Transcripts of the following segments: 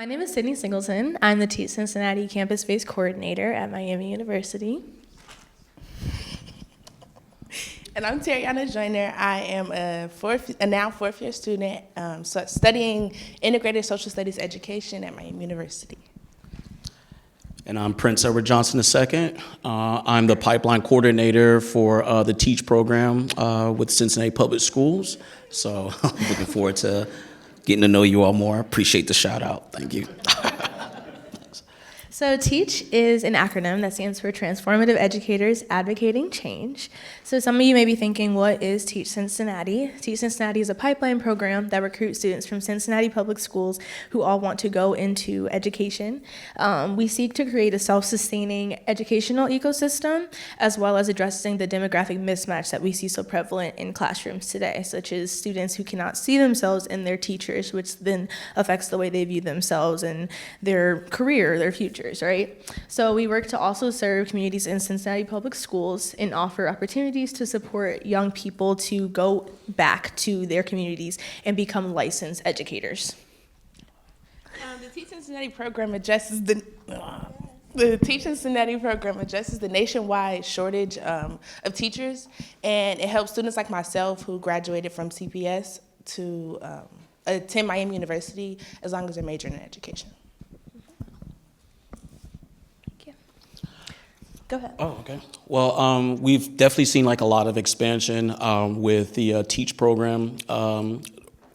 My name is Sydnie Singleton. I'm the TEACh Cincinnati campus-based coordinator at Miami University. And I'm Teri'Ana Joyner. I am a now fourth-year student studying integrated social studies education at Miami University. And I'm Prince Edward Johnson II. I'm the pipeline coordinator for the TEACh program with Cincinnati Public Schools. So I'm looking forward to getting to know you all more. Appreciate the shout out. Thank you. So TEACh is an acronym that stands for Transformative Educators Advocating Change. So some of you may be thinking, what is TEACh Cincinnati? TEACh Cincinnati is a pipeline program that recruits students from Cincinnati Public Schools who all want to go into education. We seek to create a self-sustaining educational ecosystem, as well as addressing the demographic mismatch that we see so prevalent in classrooms today, such as students who cannot see themselves in their teachers, which then affects the way they view themselves and their career, their future. Right? So we work to also serve communities in Cincinnati Public Schools and offer opportunities to support young people to go back to their communities and become licensed educators. The TEACh Cincinnati program addresses the TEACh Cincinnati program addresses the nationwide shortage of teachers, and it helps students like myself who graduated from CPS to attend Miami University as long as they're majoring in education. Go ahead. Oh, okay. Well, we've definitely seen like a lot of expansion with the TEACh program.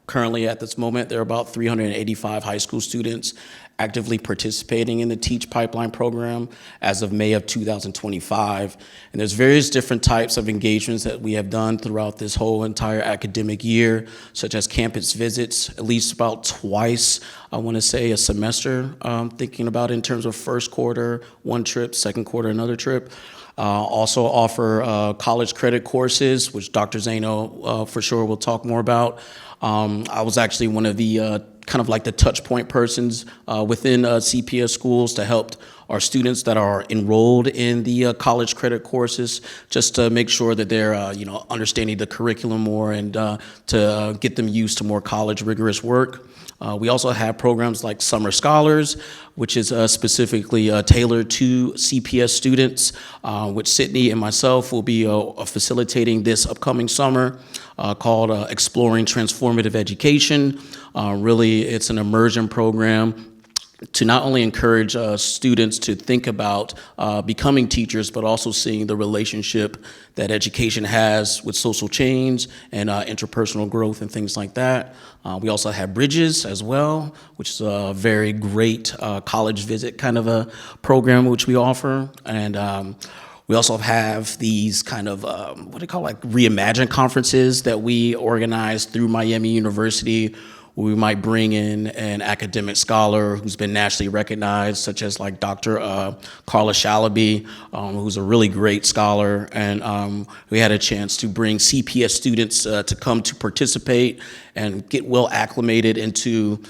Currently at this moment, there are about 385 high school students actively participating in the TEACh pipeline program as of May of 2025. And there's various different types of engagements that we have done throughout this whole entire academic year, such as campus visits, at least about twice, I want to say, a semester, thinking about in terms of first quarter, one trip, second quarter, another trip. Also offer college credit courses, which Dr. Zano for sure will talk more about. I was actually one of the kind of like the touch point persons within CPS schools to help our students that are enrolled in the college credit courses, just to make sure that they're understanding the curriculum more and to get them used to more college rigorous work. We also have programs like Summer Scholars, which is specifically tailored to CPS students, which Sydnie and myself will be facilitating this upcoming summer, called Exploring Transformative Education. Really, it's an immersion program to not only encourage students to think about becoming teachers, but also seeing the relationship that education has with social change and interpersonal growth and things like that. We also have Bridges as well, which is a very great college visit kind of a program which we offer. And we also have these kind of, like Reimagine conferences that we organize through Miami University. We might bring in an academic scholar who's been nationally recognized, such as like Dr. Carla Shalaby, who's a really great scholar. And we had a chance to bring CPS students to come to participate and get well acclimated into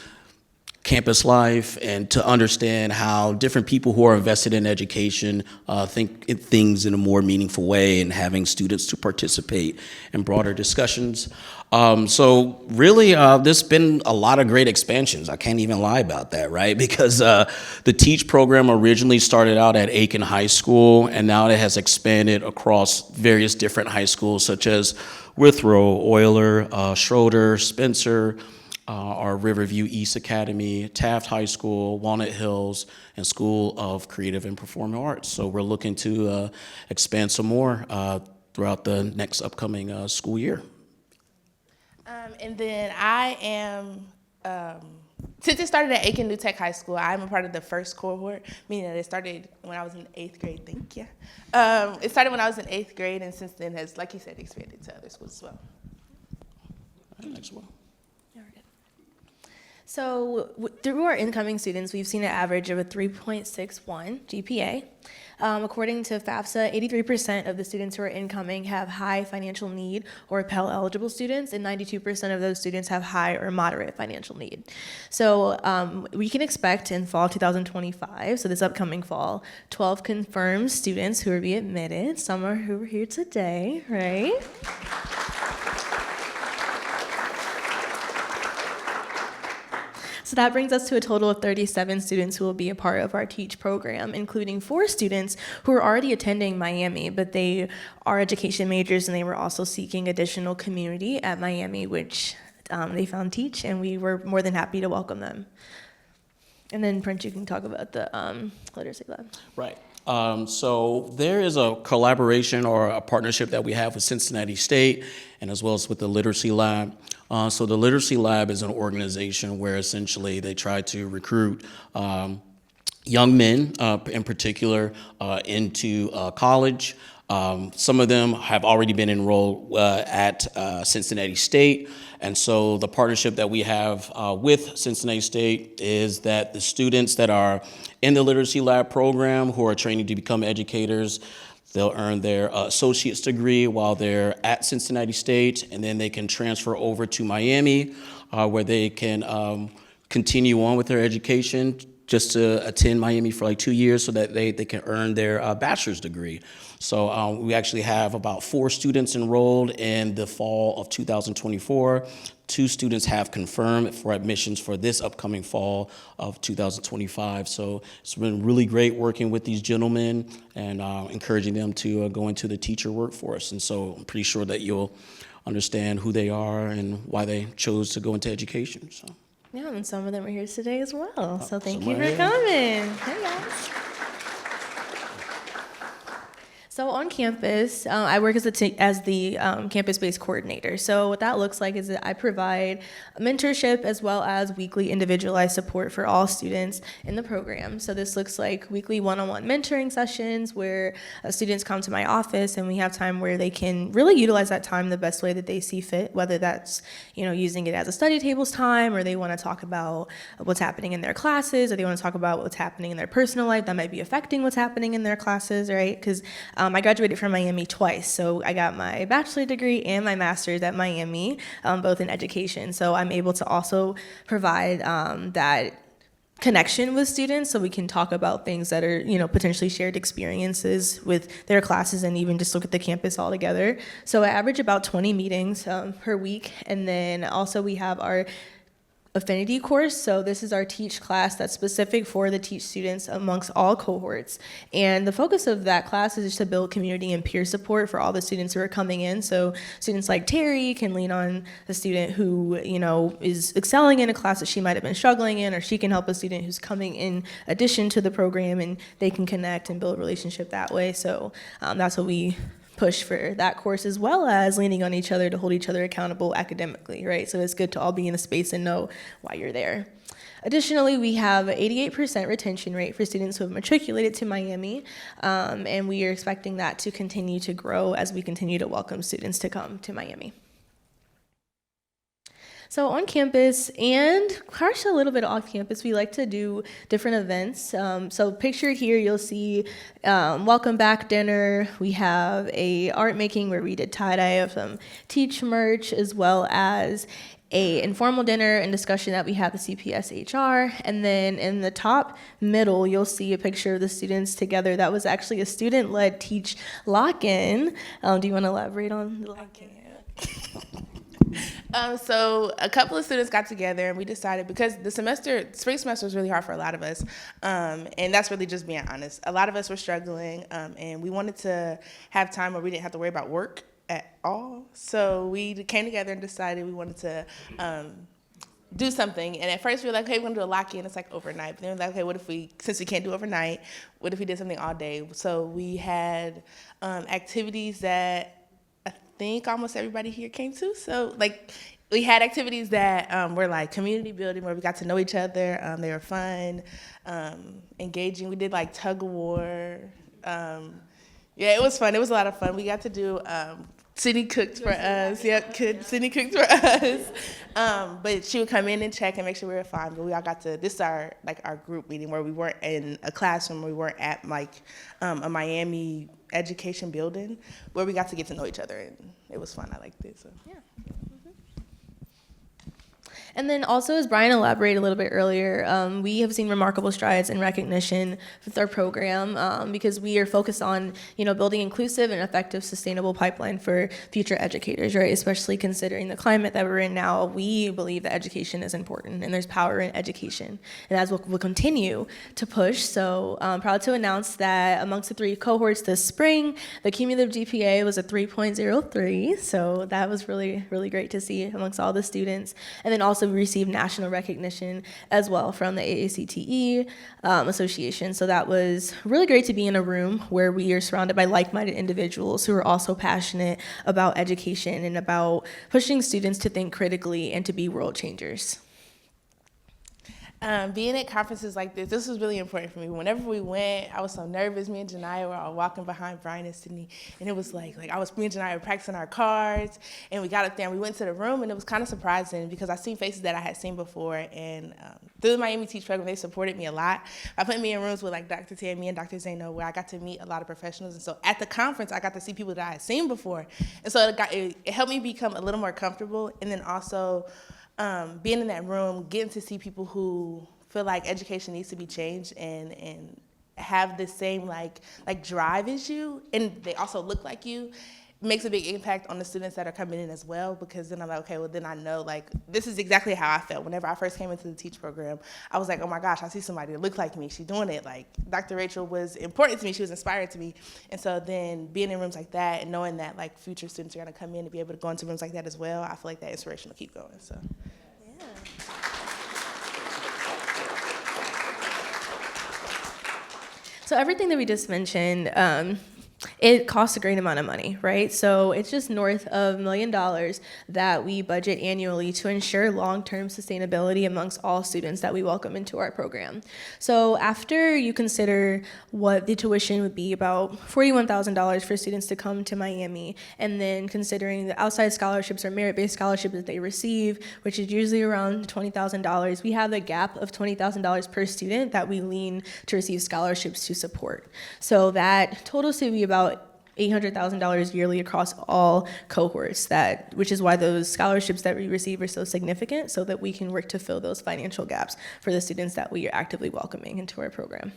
campus life and to understand how different people who are invested in education think things in a more meaningful way, and having students to participate in broader discussions. So really, there's been a lot of great expansions. I can't even lie about that, right? Because the TEACh program originally started out at Aiken High School, and now it has expanded across various different high schools, such as Withrow, Euler, Schroeder, Spencer, our Riverview East Academy, Taft High School, Walnut Hills, and School of Creative and Performing Arts. So we're looking to expand some more throughout the next upcoming school year. And then I am, since it started at Aiken New Tech High School, I'm a part of the first cohort, meaning that it started when I was in 8th grade, thank you. It started when I was in 8th grade, and since then has, like you said, expanded to other schools as well. All right, next one. So through our incoming students, we've seen an average of a 3.61 GPA. According to FAFSA, 83% of the students who are incoming have high financial need or Pell eligible students, and 92% of those students have high or moderate financial need. So we can expect in fall 2025, so this upcoming fall, 12 confirmed students who will be admitted. Some are who are here today, right? So that brings us to a total of 37 students who will be a part of our TEACh program, including 4 students who are already attending Miami, but they are education majors and they were also seeking additional community at Miami, which they found TEACh, and we were more than happy to welcome them. And then, Prince, you can talk about the literacy lab. Right. So there is a collaboration or a partnership that we have with Cincinnati State and as well as with the Literacy Lab. So the Literacy Lab is an organization where essentially they try to recruit young men in particular into college. Some of them have already been enrolled at Cincinnati State. And so the partnership that we have with Cincinnati State is that the students that are in the Literacy Lab program who are training to become educators, they'll earn their associate's degree while they're at Cincinnati State, and then they can transfer over to Miami where they can continue on with their education just to attend Miami for like 2 years so that they can earn their bachelor's degree. So we actually have about 4 students enrolled in the fall of 2024. 2 students have confirmed for admissions for this upcoming fall of 2025. So it's been really great working with these gentlemen and encouraging them to go into the teacher workforce. And so I'm pretty sure that you'll understand who they are and why they chose to go into education. So. Yeah, and some of them are here today as well. So thank you somewhere for coming. Hey, guys. So on campus, I work as the campus-based coordinator. So what that looks like is that I provide mentorship as well as weekly individualized support for all students in the program. So this looks like weekly one-on-one mentoring sessions where students come to my office and we have time where they can really utilize that time the best way that they see fit, whether that's using it as a study tables time, or they want to talk about what's happening in their classes, or they want to talk about what's happening in their personal life that might be affecting what's happening in their classes, right? Because I graduated from Miami twice, so I got my bachelor's degree and my master's at Miami, both in education. So I'm able to also provide that connection with students so we can talk about things that are, potentially shared experiences with their classes and even just look at the campus all together. So I average about 20 meetings per week. And then also we have our affinity course. So this is our TEACh class that's specific for the TEACh students amongst all cohorts. And the focus of that class is just to build community and peer support for all the students who are coming in. So students like Terry can lean on the student who, is excelling in a class that she might have been struggling in, or she can help a student who's coming in addition to the program, and they can connect and build a relationship that way. So that's what we push for that course, as well as leaning on each other to hold each other accountable academically, right? So it's good to all be in a space and know why you're there. Additionally, we have an 88% retention rate for students who have matriculated to Miami, and we are expecting that to continue to grow as we continue to welcome students to come to Miami. So on campus and actually a little bit off campus, we like to do different events. So pictured here, you'll see welcome back dinner. We have a art making where we did tie-dye of some TEACh merch, as well as a informal dinner and discussion that we had the CPS HR. And then in the top middle, you'll see a picture of the students together. That was actually a student-led TEACh lock-in. Do you want to elaborate on the lock-in? So a couple of students got together and we decided, because the spring semester was really hard for a lot of us, and that's really just being honest. A lot of us were struggling, and we wanted to have time where we didn't have to worry about work at all. So we came together and decided we wanted to do something. And at first we were like, hey, we're gonna do a lock-in. It's like overnight. But then we were like, okay, since we can't do overnight, what if we did something all day? So we had activities that I think almost everybody here came to. So we had activities that were like community building, where we got to know each other. They were fun, engaging. We did like tug of war. Yeah, it was fun. It was a lot of fun. We got to do Sydnie cooked for us. Yep, Sydnie cooked for us. But she would come in and check and make sure we were fine. But we all got to, this is our group meeting where we weren't in a classroom. We weren't at a Miami education building, where we got to get to know each other, and it was fun. I liked it. So yeah. And then also, as Brian elaborated a little bit earlier, we have seen remarkable strides in recognition with our program because we are focused on, building inclusive and effective sustainable pipeline for future educators, right? Especially considering the climate that we're in now, we believe that education is important and there's power in education. And as we'll continue to push, so I'm proud to announce that amongst the 3 cohorts this spring, the cumulative GPA was a 3.03, so that was really, really great to see amongst all the students. And then also we received national recognition as well from the AACTE Association. So that was really great to be in a room where we are surrounded by like-minded individuals who are also passionate about education and about pushing students to think critically and to be world changers. Being at conferences like this was really important for me. Whenever we went, I was so nervous. Me and Janiyah were all walking behind Brian and Sydnie, and it was me and Janiyah were practicing our cards, and we got up there and we went to the room, and it was kind of surprising because I seen faces that I had seen before, and through the Miami TEACh program, they supported me a lot. I put me in rooms with Dr. Tammy and Dr. Zaino where I got to meet a lot of professionals, and so at the conference, I got to see people that I had seen before, and so it helped me become a little more comfortable, and then also being in that room, getting to see people who feel like education needs to be changed and have the same drive as you, and they also look like you, makes a big impact on the students that are coming in as well, because then I'm like, okay, well then I know this is exactly how I felt. Whenever I first came into the TEACh program, I was like, oh my gosh, I see somebody that looked like me. She's doing it. Dr. Rachel was important to me. She was inspired to me. And so then being in rooms like that and knowing that future students are gonna come in and be able to go into rooms like that as well, I feel like that inspiration will keep going, so. So everything that we just mentioned, it costs a great amount of money, right? So it's just north of $1 million that we budget annually to ensure long-term sustainability amongst all students that we welcome into our program. So after you consider what the tuition would be, about $41,000 for students to come to Miami, and then considering the outside scholarships or merit-based scholarships that they receive, which is usually around $20,000, we have a gap of $20,000 per student that we lean to receive scholarships to support. So that totals to be about $800,000 yearly across all cohorts, which is why those scholarships that we receive are so significant, so that we can work to fill those financial gaps for the students that we are actively welcoming into our program.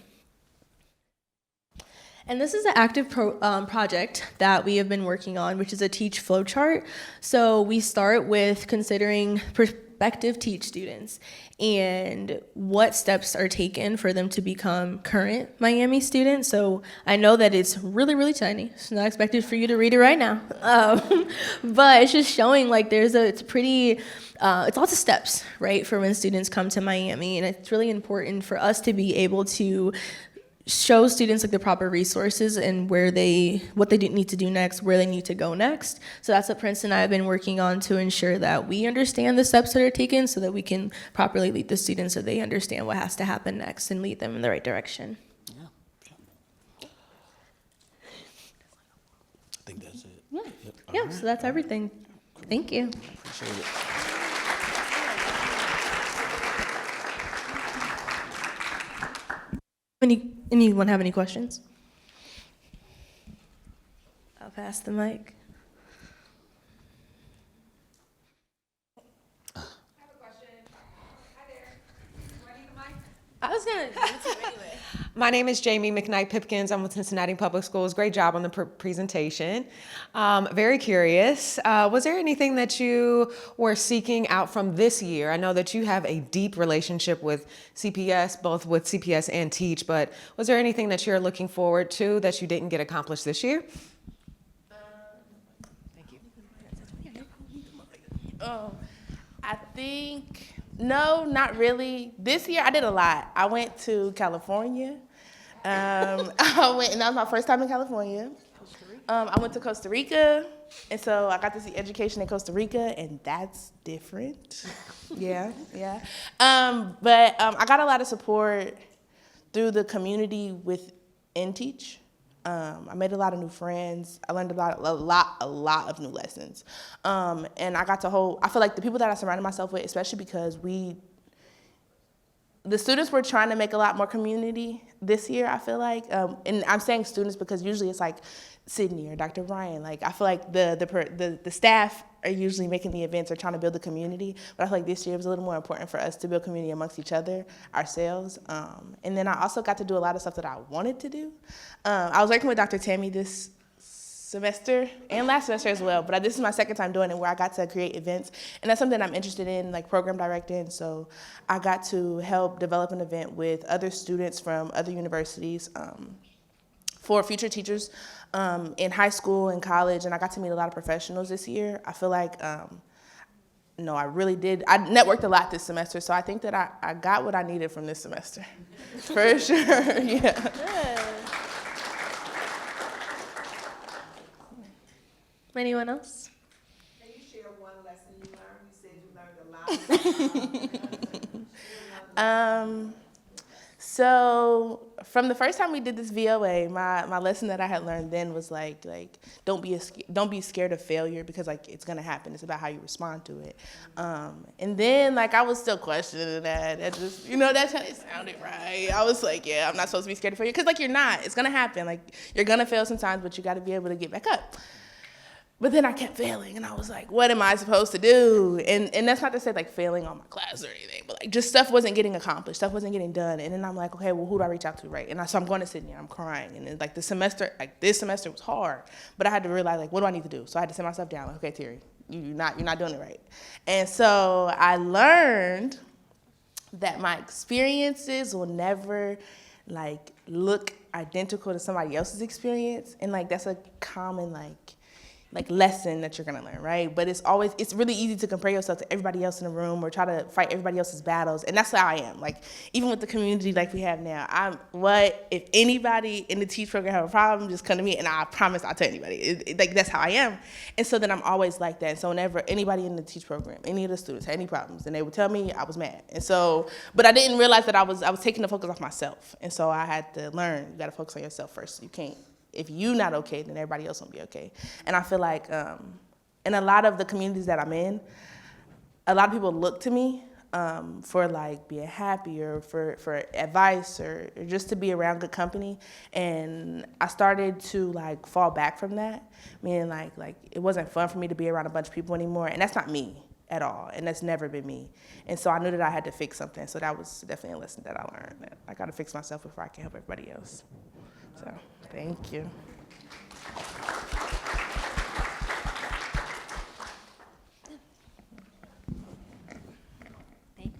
And this is an active project that we have been working on, which is a TEACh flowchart. So we start with considering prospective TEACh students and what steps are taken for them to become current Miami students. So I know that it's really, really tiny. It's not expected for you to read it right now. But it's just showing it's lots of steps, right, for when students come to Miami. And it's really important for us to be able to show students the proper resources and what they need to do next, where they need to go next. So that's what Prince and I have been working on to ensure that we understand the steps that are taken so that we can properly lead the students so they understand what has to happen next and lead them in the right direction. I think that's it. Yeah, Yep. All so that's everything. Thank you. Appreciate it. Anyone have any questions? I'll pass the mic. I have a question. Hi there. Do I need the mic? I was gonna give it to you anyway. My name is Jamie McKnight-Pipkins. I'm with Cincinnati Public Schools. Great job on the presentation. Very curious. Was there anything that you were seeking out from this year? I know that you have a deep relationship with CPS, both with CPS and TEACh, but was there anything that you're looking forward to that you didn't get accomplished this year? Thank you. I think, no, not really. This year I did a lot. I went to California. And that was my first time in California. I went to Costa Rica, and so I got to see education in Costa Rica, and that's different. Yeah. But I got a lot of support through the community within TEACh. I made a lot of new friends. I learned a lot of new lessons. And I feel like the people that I surrounded myself with, especially because the students were trying to make a lot more community this year, I feel like. And I'm saying students because usually it's Sydnie or Dr. Ryan. Like, I feel like the staff are usually making the events or trying to build the community, but I feel like this year it was a little more important for us to build community amongst each other, ourselves. And then I also got to do a lot of stuff that I wanted to do. I was working with Dr. Tammy this semester and last semester as well, but this is my second time doing it, where I got to create events, and that's something I'm interested in, like program directing. So I got to help develop an event with other students from other universities for future teachers in high school and college, and I got to meet a lot of professionals this year. I feel like, no, I really did. I networked a lot this semester, so I think that I got what I needed from this semester, for sure, yeah. Good. Anyone else? Can you share one lesson you learned? You said you learned a lot. So from the first time we did this VOA, my lesson that I had learned then was like don't be scared of failure, because like it's gonna happen. It's about how you respond to it. And then like I was still questioning that. That just, that's how it sounded right. I was like, yeah, I'm not supposed to be scared of failure, because like you're not. It's gonna happen. Like you're gonna fail sometimes, but you got to be able to get back up. But then I kept failing, and I was like, what am I supposed to do? And that's not to say like failing on my class or anything, but like just stuff wasn't getting accomplished, stuff wasn't getting done. And then I'm like, okay, well, who do I reach out to, right? And so I'm going to Sydney, I'm crying. And then like this semester was hard, but I had to realize like, what do I need to do? So I had to sit myself down, like, okay, Terry, you're not doing it right. And so I learned that my experiences will never like look identical to somebody else's experience. And like that's a common like lesson that you're gonna learn, right? But it's really easy to compare yourself to everybody else in the room or try to fight everybody else's battles. And that's how I am. Like, even with the community like we have now, if anybody in the TEACh program have a problem, just come to me, and I promise I'll tell anybody. Like, that's how I am. And so then I'm always like that. And so whenever anybody in the TEACh program, any of the students had any problems, and they would tell me, I was mad. And so, but I didn't realize that I was taking the focus off myself. And so I had to learn, you gotta focus on yourself first. You can't, if you're not okay, then everybody else won't be okay. And I feel like in a lot of the communities that I'm in, a lot of people look to me for like being happy or for advice or just to be around good company. And I started to like fall back from that, meaning like it wasn't fun for me to be around a bunch of people anymore. And that's not me at all, and that's never been me. And so I knew that I had to fix something. So that was definitely a lesson that I learned, that I got to fix myself before I can help everybody else. So, thank you. Thanks.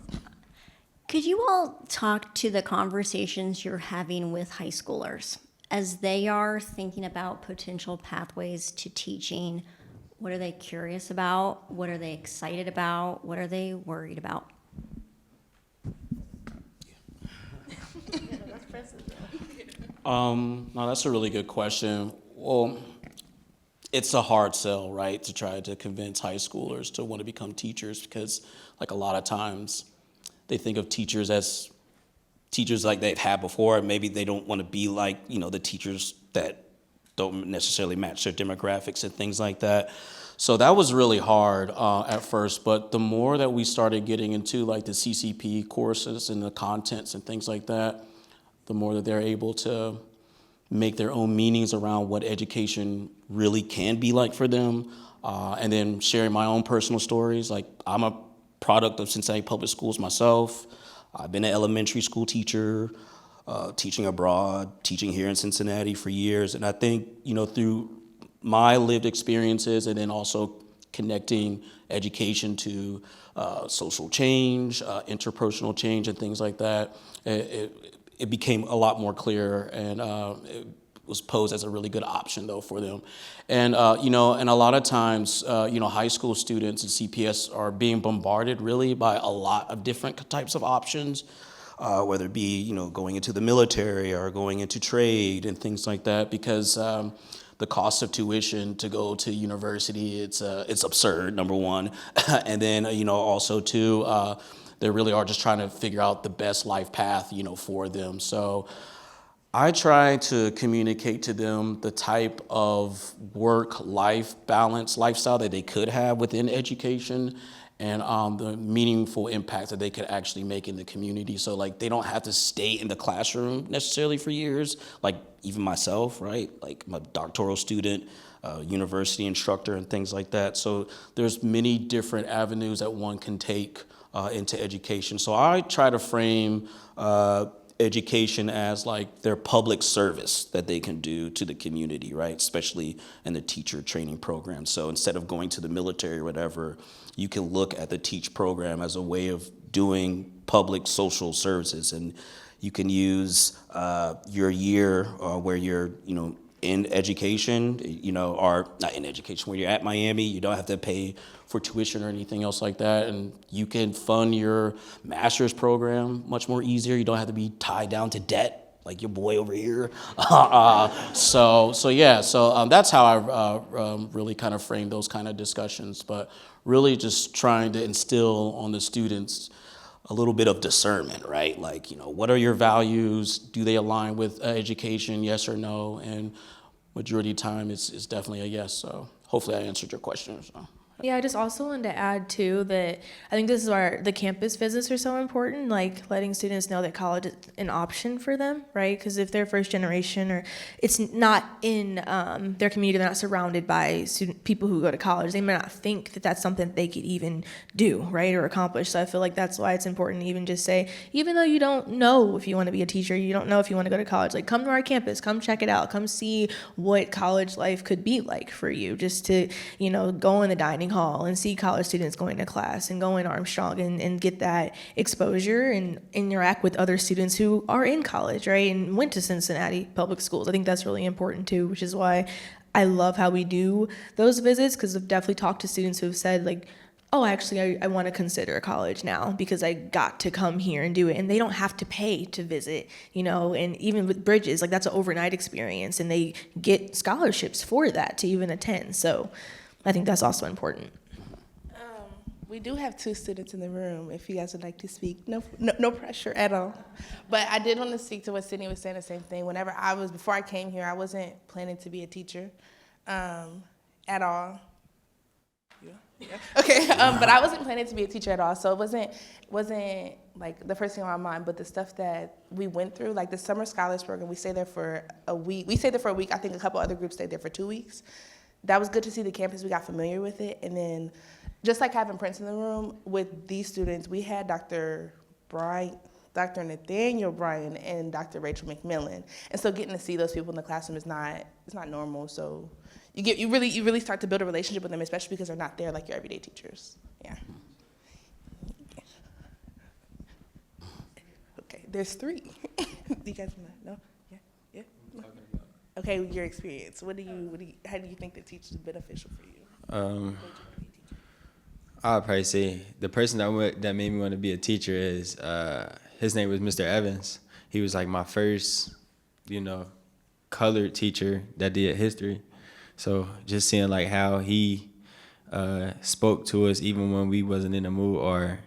Could you all talk to the conversations you're having with high schoolers as they are thinking about potential pathways to teaching? What are they curious about? What are they excited about? What are they worried about? No, that's a really good question. Well, it's a hard sell, right, to try to convince high schoolers to want to become teachers, because like a lot of times they think of teachers as teachers like they've had before, and maybe they don't want to be like, the teachers that don't necessarily match their demographics and things like that. So that was really hard at first, but the more that we started getting into like the CCP courses and the contents and things like that, the more that they're able to make their own meanings around what education really can be like for them. And then sharing my own personal stories. Like, I'm a product of Cincinnati Public Schools myself. I've been an elementary school teacher, teaching abroad, teaching here in Cincinnati for years. And I think, through my lived experiences and then also connecting education to social change, interpersonal change and things like that, it became a lot more clear, and it was posed as a really good option though for them. And and a lot of times, high school students and CPS are being bombarded really by a lot of different types of options, whether it be, going into the military or going into trade and things like that, because the cost of tuition to go to university, it's absurd, number one. And then, also too, they really are just trying to figure out the best life path, for them. So I try to communicate to them the type of work-life balance lifestyle that they could have within education, and the meaningful impact that they could actually make in the community. So like they don't have to stay in the classroom necessarily for years, like even myself, right? Like I'm a doctoral student, university instructor and things like that. So there's many different avenues that one can take into education. So I try to frame education as like their public service that they can do to the community, right? Especially in the teacher training program. So instead of going to the military or whatever, you can look at the TEACh program as a way of doing public social services. And you can use your year where you're, in education, or not in education, where you're at Miami, you don't have to pay for tuition or anything else like that. And you can fund your master's program much more easier. You don't have to be tied down to debt like your boy over here. So that's how I really kind of frame those kind of discussions. But really just trying to instill on the students a little bit of discernment, right? Like, what are your values? Do they align with education, yes or no? And majority of the time, it's definitely a yes. So hopefully I answered your question. So. Yeah, I just also wanted to add too that I think this is where the campus visits are so important, like letting students know that college is an option for them, right? Because if they're first generation or it's not in their community, they're not surrounded by people who go to college, they may not think that that's something that they could even do, right, or accomplish. So I feel like that's why it's important to even just say, even though you don't know if you want to be a teacher, you don't know if you want to go to college, like come to our campus, come check it out, come see what college life could be like for you, just to, go in the dining hall and see college students going to class and go in Armstrong and get that exposure and interact with other students who are in college, right, and went to Cincinnati Public Schools. I think that's really important too, which is why I love how we do those visits, because I've definitely talked to students who have said like, oh, actually, I want to consider college now because I got to come here and do it. And they don't have to pay to visit, and even with Bridges, like that's an overnight experience and they get scholarships for that to even attend. So I think that's also important. We do have 2 students in the room, if you guys would like to speak. No pressure at all. But I did want to speak to what Sydnie was saying, the same thing. Before I came here, I wasn't planning to be a teacher at all. Yeah. Okay, but I wasn't planning to be a teacher at all, so it wasn't like the first thing on my mind. But the stuff that we went through, like the summer scholars program, we stayed there for a week. I think a couple other groups stayed there for 2 weeks. That was good to see the campus. We got familiar with it, and then just like having Prince in the room with these students, we had Dr. Nathaniel Bryan and Dr. Rachel McMillan, and so getting to see those people in the classroom is not normal. So you really start to build a relationship with them, especially because they're not there like your everyday teachers. Yeah. Okay, there's 3. Do you guys want to know? Yeah. No? Okay, your experience. How do you think that TEACh is beneficial for you? I'd probably say the person that made me want to be a teacher is his name was Mr. Evans. He was like my first, colored teacher that did history. So just seeing like how he spoke to us even when we wasn't in the mood or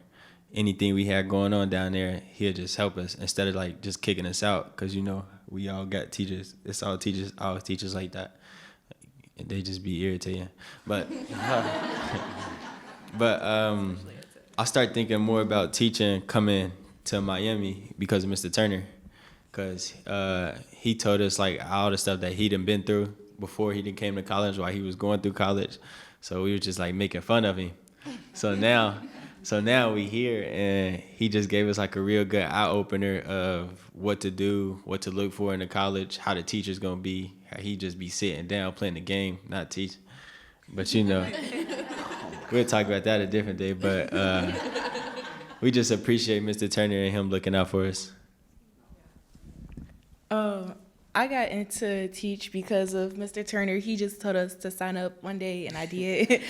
anything we had going on down there, he'd just help us instead of like just kicking us out, because we all got teachers. It's all teachers like that. They just be irritating. But I started thinking more about teaching coming to Miami because of Mr. Turner, because he told us like all the stuff that he done been through before he came to college, while he was going through college. So we were just like making fun of him. So now we here, and he just gave us like a real good eye opener of what to do, what to look for in the college, how the teacher's gonna be. How he just be sitting down playing the game, not teach. But we'll talk about that a different day. But we just appreciate Mr. Turner and him looking out for us. I got into TEACh because of Mr. Turner. He just told us to sign up one day, and I did.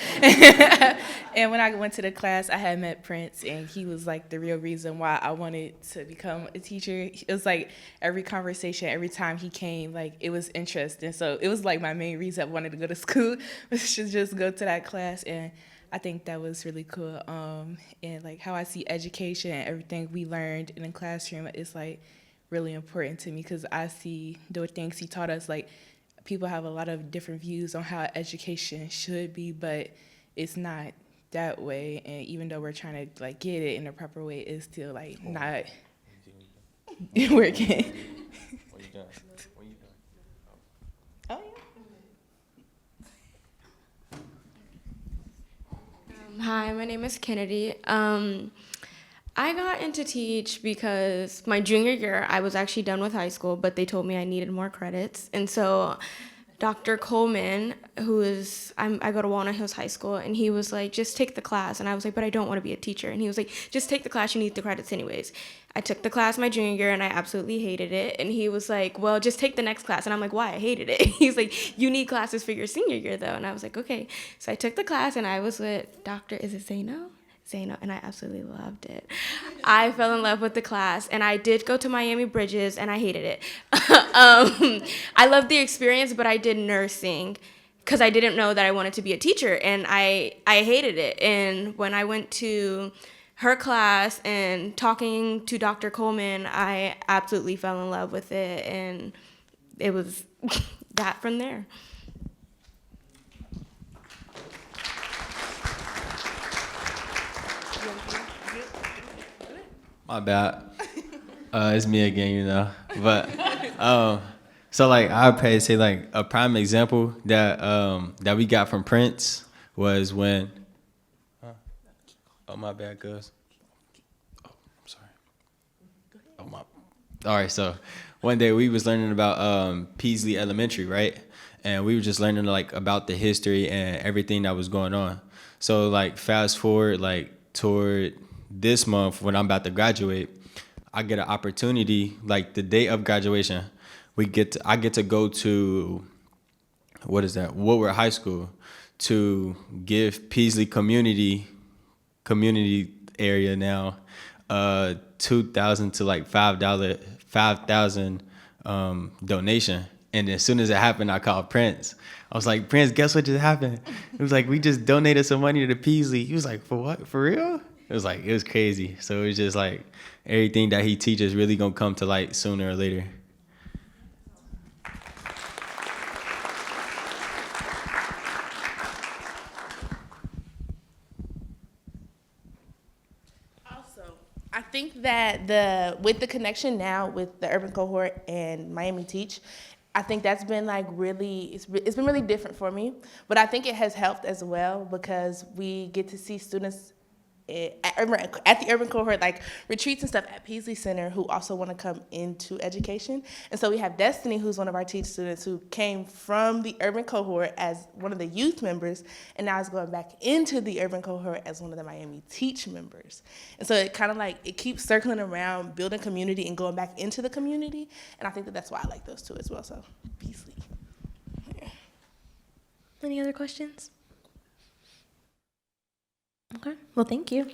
And when I went to the class, I had met Prince, and he was like the real reason why I wanted to become a teacher. It was like every conversation, every time he came, like it was interesting. So it was like my main reason I wanted to go to school was to just go to that class, and I think that was really cool. And like how I see education and everything we learned in the classroom is like really important to me, because I see the things he taught us, like people have a lot of different views on how education should be, but it's not that way, and even though we're trying to like get it in the proper way, it's still like not working. Oh, yeah. Hi, my name is Kennedy. I got into TEACh because my junior year, I was actually done with high school, but they told me I needed more credits. And so Dr. Coleman, I go to Walnut Hills High School, and he was like, just take the class. And I was like, but I don't want to be a teacher. And he was like, just take the class, you need the credits anyways. I took the class my junior year, and I absolutely hated it. And he was like, well, just take the next class. And I'm like, why? I hated it. He's like, you need classes for your senior year, though. And I was like, okay. So I took the class, and I was with is it Zaino, and I absolutely loved it. I fell in love with the class, and I did go to Miami Bridges, and I hated it. I loved the experience, but I did nursing because I didn't know that I wanted to be a teacher, and I hated it. And when I went to her class and talking to Dr. Coleman, I absolutely fell in love with it, and it was that from there. My bad. It's me again, you know. But so like I'd probably say like a prime example that we got from Prince was when oh my bad, cuz. Oh, I'm sorry. Oh my. All right, so one day we was learning about Peasley Elementary, right? And we were just learning like about the history and everything that was going on. So like fast forward like toward this month when I'm about to graduate, I get an opportunity like the day of graduation. I get to go to Woodward High School to give Peasley community area now $2,000 to like $5,000 donation. And as soon as it happened, I called Prince. I was like, Prince, guess what just happened? It was like, we just donated some money to Peasley. He was like, for what? For real? It was crazy. So it was just like everything that he teaches really gonna come to light sooner or later. Also, I think that with the connection now with the urban cohort and Miami TEACh, I think that's been like it's been really different for me. But I think it has helped as well because we get to see students at the urban cohort, like retreats and stuff at Peasley Center, who also want to come into education. And so we have Destiny, who's one of our TEACh students, who came from the urban cohort as one of the youth members, and now is going back into the urban cohort as one of the Miami TEACh members. And so it kind of like, it keeps circling around, building community and going back into the community. And I think that's why I like those two as well. So Peasley. Yeah. Any other questions? Okay, well, thank you.